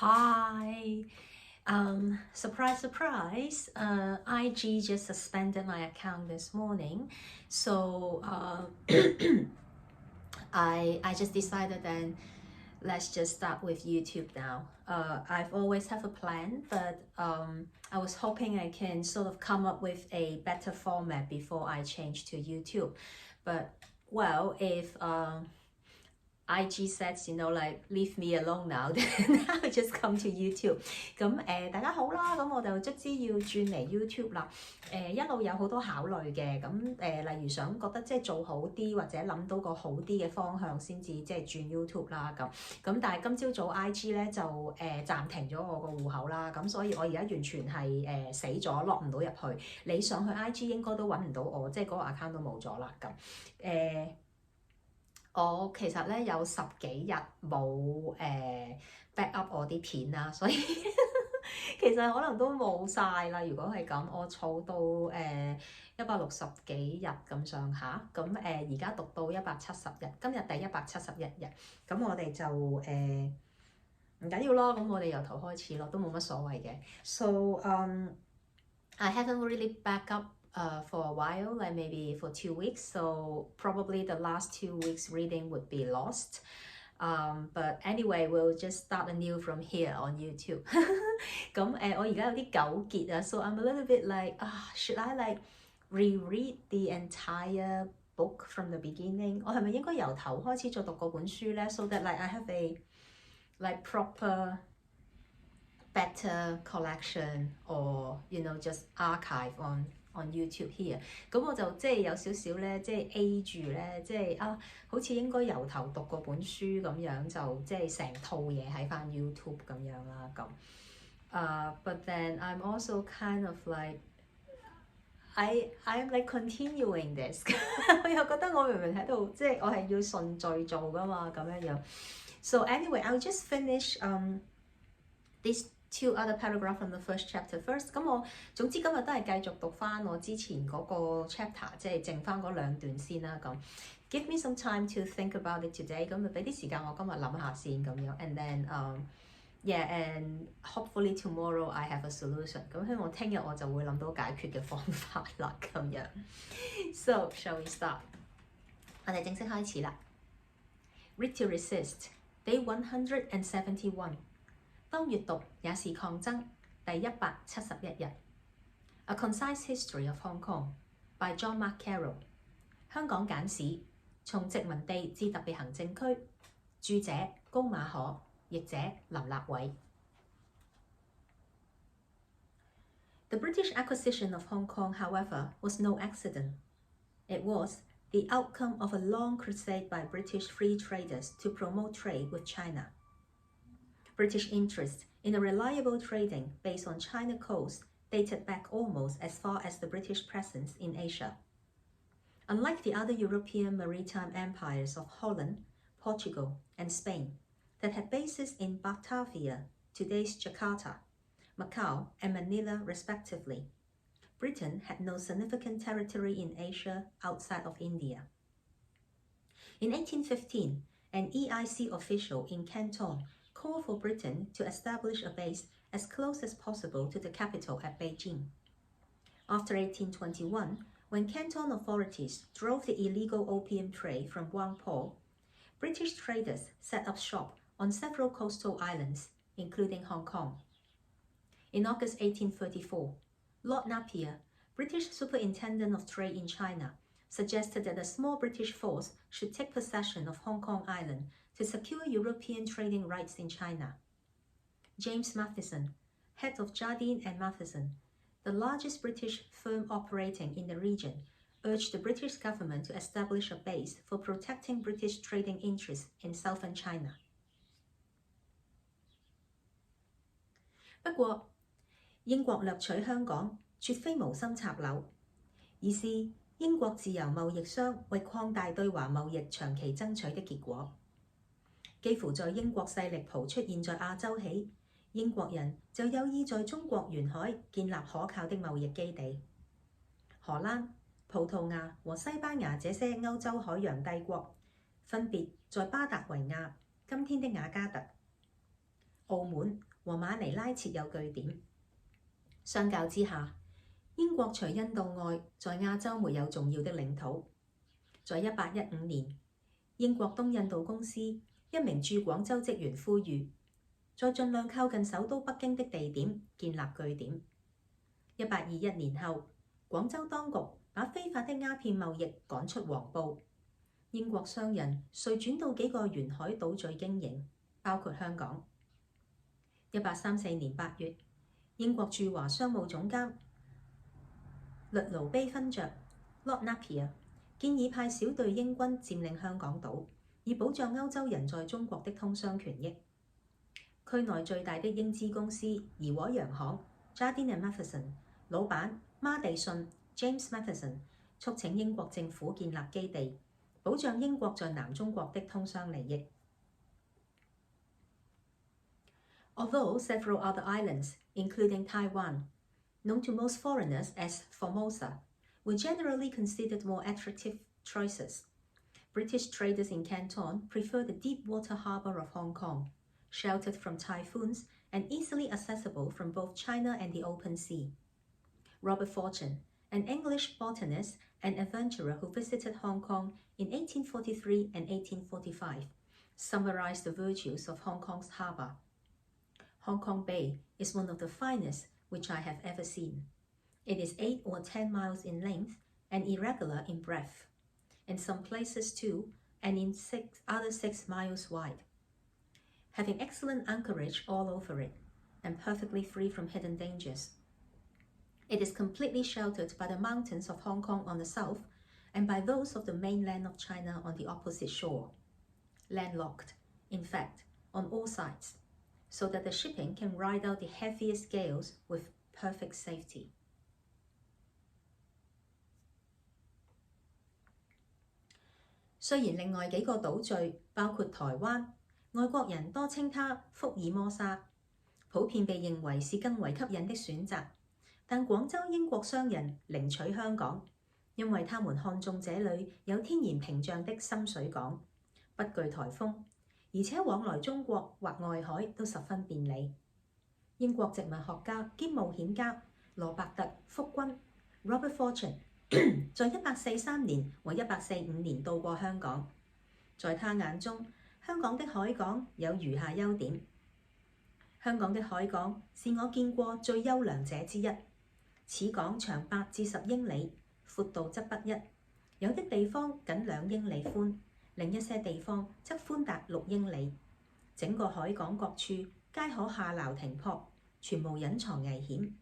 Hi. Surprise, surprise. IG just suspended my account this morning. So I just decided then let's just start with YouTube now. I've always have a plan, but I was hoping I can sort of come up with a better format before I change to YouTube. But well, if IG says, like leave me alone now, then I just come to YouTube. 咁大家好啦，咁我就卒之要轉嚟 YouTube 啦。一路有好多考慮嘅，咁例如想覺得即係做好啲，或者諗到個好啲嘅方向先至即係轉 YouTube 啦咁但係今朝早 IG 咧就暫停咗我個戶口啦，咁所以我而家完全係死咗，lock 唔到入去。你上去 IG 應該都揾唔到我，即係嗰個 account 都冇咗啦我其實咧有10幾日冇back up 我啲片啦，所以其實可能都冇晒啦。如果係咁，我儲到160幾日咁上下，咁而家讀到170日，今日第171日，咁我哋就唔緊要咯，咁我哋由頭開始咯，都冇乜所謂嘅。So I haven't really back up for a while, like maybe for 2 weeks, so probably the last 2 weeks reading would be lost. But anyway, we'll just start anew from here on YouTube. 咁我而家有啲糾結啊 so I'm a little bit like, should I like reread the entire book from the beginning? 我係咪應該由頭開始再讀嗰本書咧 so that like I have a like proper better collection or just archive on YouTube here. 咁我就即係有少少咧，即係 A 住咧，即係好似應該由頭讀嗰本書咁樣，就即係成套嘢喺翻 YouTube 咁樣啦But then I'm also kind of like I'm like continuing this 我又覺得我明明喺度，即係我係要順序做噶嘛咁樣。So anyway, I'll just finish these 2 other paragraphs from the first chapter first. 咁我總之今日都係繼續讀翻我之前嗰個 chapter， 即係剩翻嗰2段先啦Give me some time to think about it today. 咁就俾啲時間我今日諗下先咁樣。And then and hopefully tomorrow I have a solution. 咁希望聽日我就會諗到解決嘅方法啦咁樣。So shall we start? 我哋正式開始啦。Read to resist. Day 171. 當閱讀也是抗爭，第171日。A Concise History of Hong Kong by John Mark Carroll。香港簡史，從殖民地至特別行政區。著者高馬可，譯者林立偉。The British acquisition of Hong Kong, however, was no accident. It was the outcome of a long crusade by British free traders to promote trade with China. British interest in a reliable trading based on China coast dated back almost as far as the British presence in Asia. Unlike the other European maritime empires of Holland, Portugal, and Spain that had bases in Batavia, today's Jakarta, Macau, and Manila respectively, Britain had no significant territory in Asia outside of India. In 1815, an EIC official in Canton called for Britain to establish a base as close as possible to the capital at Beijing. After 1821, when Canton authorities drove the illegal opium trade from Whampoa, British traders set up shop on several coastal islands, including Hong Kong. In August 1834, Lord Napier, British Superintendent of Trade in China, suggested that a small British force should take possession of Hong Kong Island to secure European trading rights in China. James Matheson, head of Jardine and Matheson, the largest British firm operating in the region, urged the British government to establish a base for protecting British trading interests in southern China. 不過，英國掠取香港，絕非無心插柳，而是英國自由貿易商為擴大對華貿易長期爭取的結果。幾乎在英國勢力蒲出現在亞洲起，英國人就有意在中國沿海建立可靠的貿易基地。荷蘭、葡萄牙和西班牙這些歐洲海洋帝國，分別在巴達維亞、今天的雅加達、澳門、和馬尼拉設有據點。相較之下，英國除印度外，在亞洲沒有重要的領土。在1815年，英國東印度公司一名駐廣州職員呼籲，在盡量靠近首都北京的地點建立據點。1821年後，廣州當局把非法的鴉片貿易趕出黃埔，英國商人遂轉到幾個沿海島嶼經營，包括香港。1834年8月，英國駐華商務總監律盧卑勳爵 Lord Napier 建議派小隊英軍佔領香港島，以保障歐洲人在中國的通商權益。區內最大的英資公司怡和洋行 Jardine & Matheson 老闆孖地遜 James Matheson 促請英國政府建立基地，保障英國在南中國的通商利益。Although several other islands, including Taiwan, known to most foreigners as Formosa, were generally considered more attractive choices, British traders in Canton preferred the deep water harbour of Hong Kong, sheltered from typhoons and easily accessible from both China and the open sea. Robert Fortune, an English botanist and adventurer who visited Hong Kong in 1843 and 1845, summarized the virtues of Hong Kong's harbour. Hong Kong Bay is one of the finest which I have ever seen. It is 8 or 10 miles in length and irregular in breadth, in some places 2 and in 6 miles wide, having excellent anchorage all over it and perfectly free from hidden dangers. It is completely sheltered by the mountains of Hong Kong on the south and by those of the mainland of China on the opposite shore, landlocked, in fact, on all sides, so that the shipping can ride out the heaviest gales with perfect safety. 雖然另外幾個島嶼，包括台灣，外國人多稱它福爾摩沙，普遍被認為是更為吸引的選擇，但廣州英國商人寧取香港，因為他們看中這裡有天然屏障的深水港，不懼颱風，而且往來中國或外海都十分便利。英國殖民學家兼冒險家羅伯特·福君 Robert Fortune 在1843年和1845年到過香港，在他眼中，香港的海港有如下優點：香港的海港是我見過最優良者之一，此港長8至10英里，闊度則不一，有的地方僅2英里寬，另一些地方則寬達6英里。整個海港各處皆可下撈停泊，全無隱藏危險。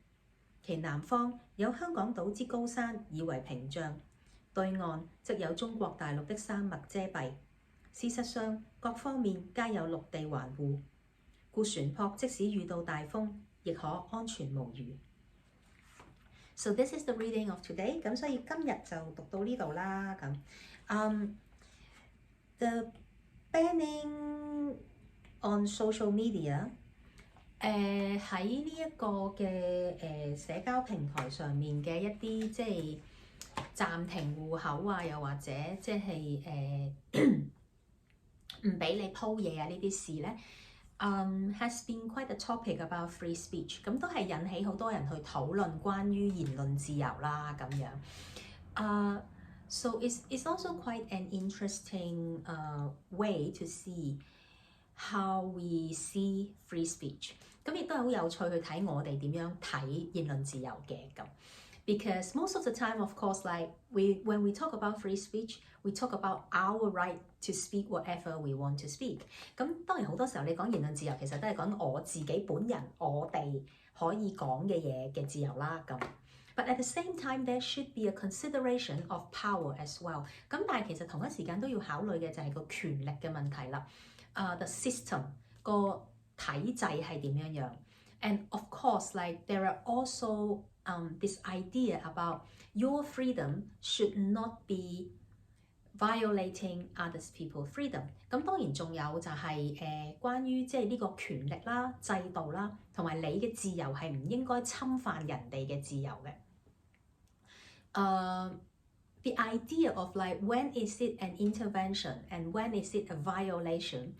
其南方有香港島之高山以為屏障，對岸則有中國大陸的山脈遮蔽。事實上，各方面皆有陸地環護，故船舶即使遇到大風，亦可安全無虞。So this is the reading of today. 咁所以今日就讀到呢度啦。The banning on social media。喺呢一個嘅社交平台上面嘅一啲即係暫停戶口啊，又或者即係唔俾你鋪嘢啊呢啲事咧，has been quite a topic about free speech。咁都係引起好多人去討論關於言論自由啦咁樣。So it's also quite an interesting way to see how we see free speech。咁亦都係好有趣去睇我哋點樣睇言論自由嘅咁。Because most of the time, of course, like when we talk about free speech, we talk about our right to speak whatever we want to speak。咁當然好多時候你講言論自由，其實都係講我自己本人我哋可以講嘅嘢嘅自由啦咁。But at the same time, there should be a consideration of power as well。咁但係其實同一時間都要考慮嘅就係個權力嘅問題啦。The system 個體制係點樣樣 ？And of course, like there are also this idea about your freedom should not be violating others people's freedom。咁當然仲有就係關於即係呢個權力啦、制度啦，同埋你嘅自由係唔應該侵犯人哋嘅自由嘅。The idea of like when is it an intervention and when is it a violation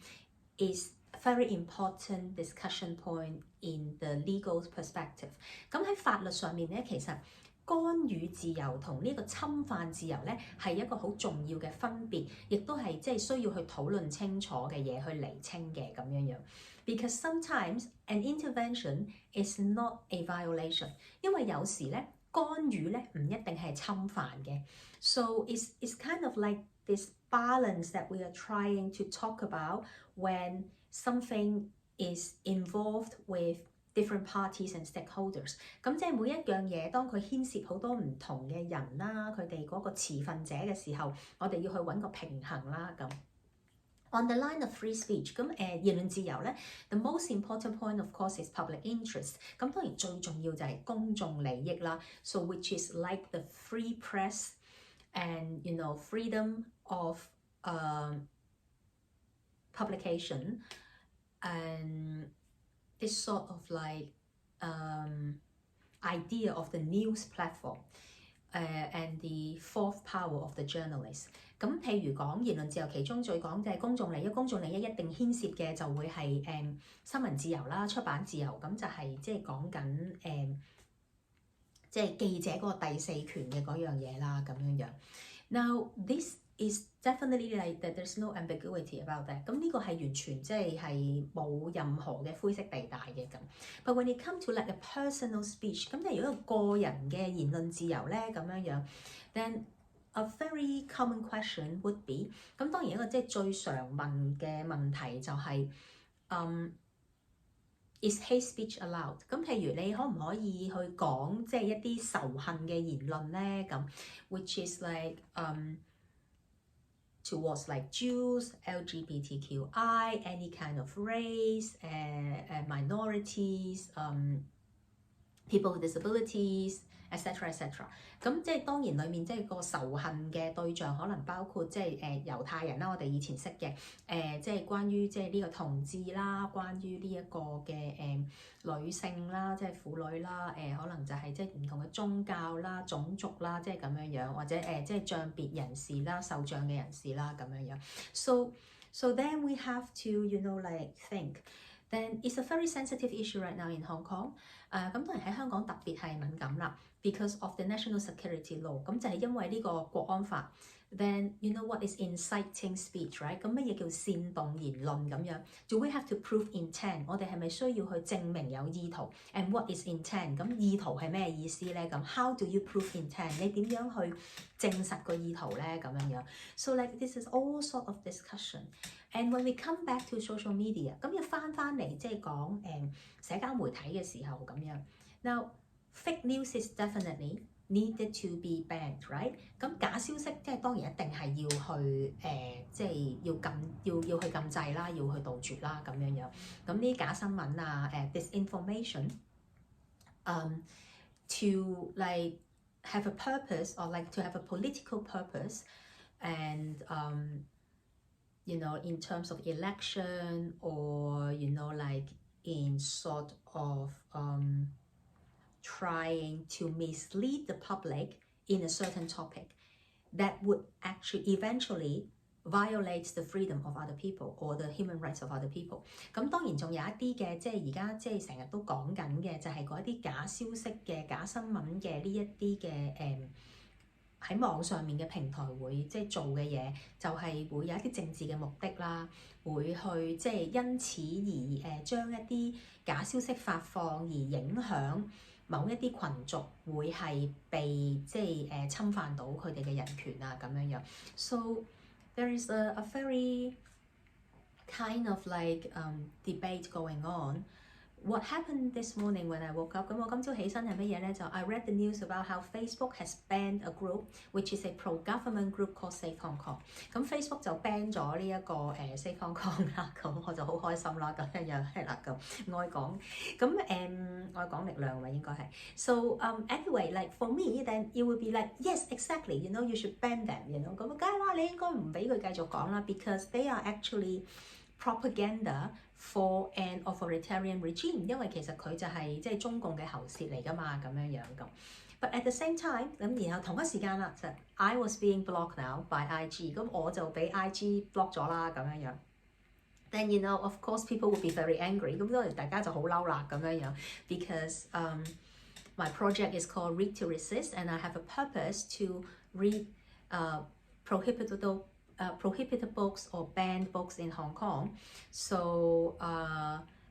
is very important discussion point in the legal perspective。咁喺法律上面咧，其實干預自由同呢個侵犯自由咧係一個好重要嘅分別，亦都係即係需要去討論清楚嘅嘢去釐清嘅咁樣樣。Because sometimes an intervention is not a violation， 因為有時咧干預咧唔一定係侵犯嘅。So it's kind of like this balance that we are trying to talk about when something is involved with different parties and stakeholders。咁即係每一樣嘢，當佢牽涉好多唔同嘅人啦，佢哋嗰個持份者嘅時候，我哋要去揾個平衡啦咁。On the line of free speech， 咁言論自由咧 ，the most important point of course is public interest。咁當然最重要就係公眾利益啦。So which is like the free press and freedom of publication and this sort of like idea of the news platform and the fourth power of the journalist。咁譬如講言論自由，其中最講就係公眾利益，公眾利益一定牽涉嘅就會係新聞自由啦、出版自由，咁就係即係講緊即係記者嗰個第四權嘅嗰樣嘢啦，咁樣樣。Now this is definitely like that there's no ambiguity about that。咁呢個係完全即係冇任何嘅灰色地帶嘅咁。But when it comes to like a personal speech， 咁如果個人嘅言論自由咧咁樣樣 ，then a very common question would be， 咁當然一個即係最常問嘅問題就係is hate speech allowed？ 咁譬如你可唔可以去講即係一啲仇恨嘅言論咧咁 ，which is like towards like Jews, LGBTQI, any kind of race, minorities, people with disabilities, etc. etc. 咁即係當然裡面即係個仇恨嘅對象可能包括即係猶太人啦，我哋以前識嘅即係關於即係呢個同志啦，關於呢一個嘅女性啦，即係婦女啦，可能就係即係唔同嘅宗教啦、種族啦，即係咁樣樣，或者即係障別人士啦、受障嘅人士啦咁樣樣。So then we have to like think. Then it's a very sensitive issue right now in Hong Kong。咁當然喺香港特別係敏感啦 ，because of the national security law。咁就係因為呢個國安法。Then what is inciting speech, right？ 咁乜嘢叫煽動言論咁樣 ？Do we have to prove intent？ 我哋係咪需要去證明有意圖 ？And what is intent？ 咁意圖係咩意思咧？咁 How do you prove intent？ 你點樣去證實個意圖咧？咁樣樣。So like this is all sort of discussion。And when we come back to social media， 咁要翻嚟即係講社交媒體嘅時候咁樣。Now fake news is definitely needed to be banned, right？ 咁假消息即係當然一定係要去即係要去禁制啦，要去杜絕啦咁樣樣。咁呢啲假新聞啊disinformation to like have a purpose or like to have a political purpose and in terms of election or like in sort of trying to mislead the public in a certain topic that would actually eventually violates the freedom of other people or the human rights of other people。 咁當然仲有一啲嘅即係而家即係成日都講緊嘅就係嗰啲假消息嘅假新聞嘅呢一啲嘅喺網上面嘅平台會即係做嘅嘢，就係會有一啲政治嘅目的啦，會去即係因此而將一啲假消息發放而影響某一啲群族會係被即係侵犯到佢哋嘅人權啊咁樣樣。So there is a very kind of like debate going on. What happened this morning when I woke up？ 咁我今朝起身係乜嘢咧？就 I read the news about how Facebook has banned a group which is a pro-government group called Save Hong Kong。咁 Facebook 就 ban 咗呢一個Save Hong Kong 啦，咁我就好開心啦，咁樣樣係啦咁愛港，咁愛港力量咪應該係。So anyway like for me then it would be like yes exactly you should ban them咁梗係啦，你應該唔俾佢繼續講啦 because they are actually propaganda for an authoritarian regime， 因為其實佢就係即係中共嘅喉舌嚟㗎嘛，咁樣樣咁。But at the same time， 咁然後同一時間啦，就 I was being blocked now by IG， 咁我就俾 IG block 咗啦，咁樣樣。then you know of course people would be very angry. 咁當然大家就好嬲啦咁樣樣 because my project is called Read to Resist, and I have a purpose to read prohibited books or banned books in Hong Kong. So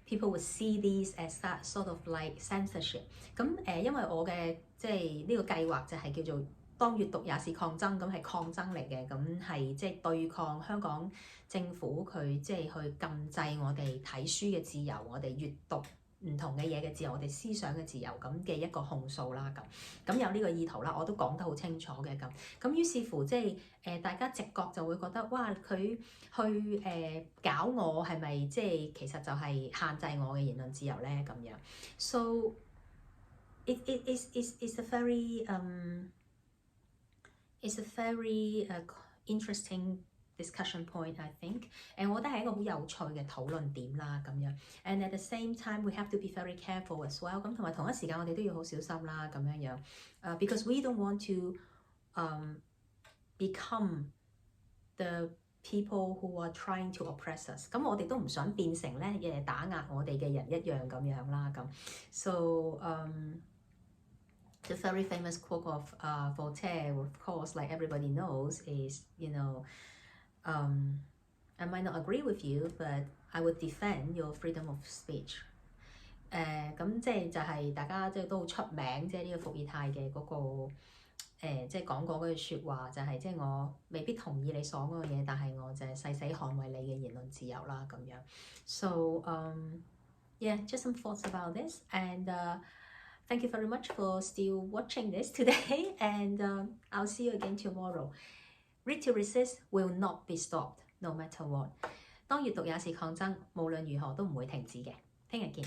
people would see these as that sort of like censorship. 咁因為我嘅即係呢個計劃就係叫做當閱讀也是抗爭，咁係抗爭嚟嘅，咁係即係對抗香港政府佢即係去禁制我哋睇書嘅自由，我哋閱讀唔同嘅嘢嘅自由，我哋思想嘅自由咁嘅一個控訴啦，咁有呢個意圖啦，我都講得好清楚嘅咁於是乎即係大家直覺就會覺得哇佢去搞我係咪即係其實就係限制我嘅言論自由咧咁樣 ，so it's a very it's a very interesting discussion point, I think. 我覺得係一個好有趣嘅討論點啦咁樣。And at the same time, we have to be very careful as well. 咁同埋同一時間，我哋都要好小心啦咁樣樣。Because we don't want to become the people who are trying to oppress us. 咁我哋都唔想變成咧打壓我哋嘅人一樣咁樣啦咁。So the very famous quote of Voltaire, of course, like everybody knows, is, you know, I might not agree with you, but I would defend your freedom of speech. 咁即係就係大家即係都好出名，即係呢個伏爾泰嘅嗰個即係講過嗰句説話，就係即係我未必同意你所講嘅嘢，但係我就係誓死捍衛你嘅言論自由啦咁樣。So yeah, just some thoughts about this and thank you very much for still watching this today, and I'll see you again tomorrow. Read to Resist will not be stopped, no matter what. 當閱讀也是抗爭，無論如何都唔會停止嘅。聽日見。